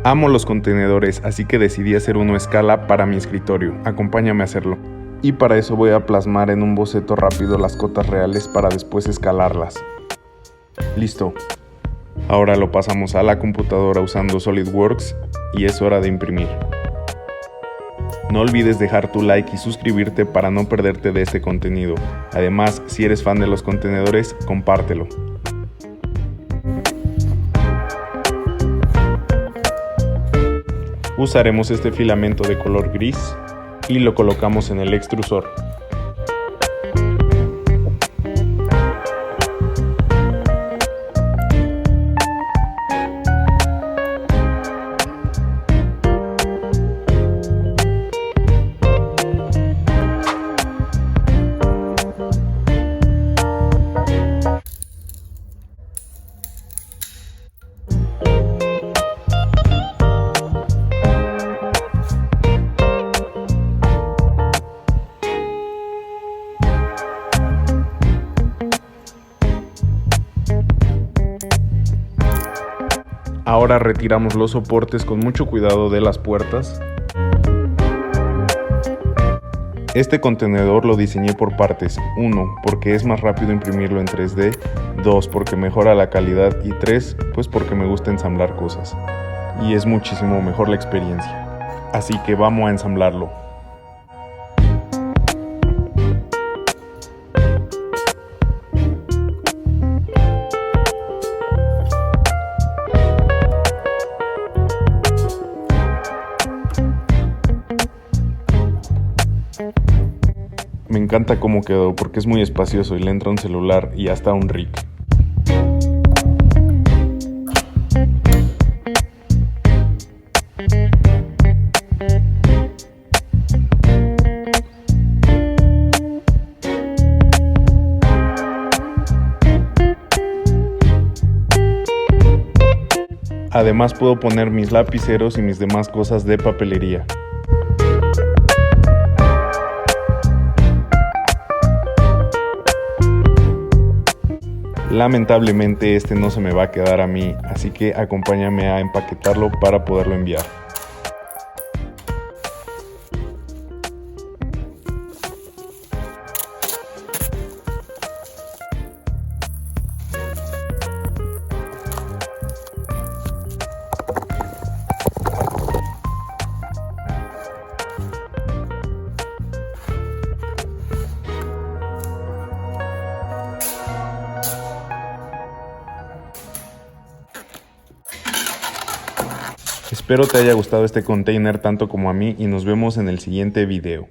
Amo los contenedores, así que decidí hacer uno a escala para mi escritorio. Acompáñame a hacerlo. Y para eso voy a plasmar en un boceto rápido las cotas reales para después escalarlas. Listo. Ahora lo pasamos a la computadora usando SolidWorks y es hora de imprimir. No olvides dejar tu like y suscribirte para no perderte de este contenido. Además, si eres fan de los contenedores, compártelo. Usaremos este filamento de color gris y lo colocamos en el extrusor. Ahora retiramos los soportes con mucho cuidado de las puertas. Este contenedor lo diseñé por partes. 1, porque es más rápido imprimirlo en 3D. 2, porque mejora la calidad. Y 3, pues porque me gusta ensamblar cosas. Y es muchísimo mejor la experiencia. Así que vamos a ensamblarlo. Me encanta cómo quedó porque es muy espacioso y le entra un celular y hasta un RIC. Además puedo poner mis lapiceros y mis demás cosas de papelería. Lamentablemente este no se me va a quedar a mí, así que acompáñame a empaquetarlo para poderlo enviar. Espero te haya gustado este container tanto como a mí y nos vemos en el siguiente video.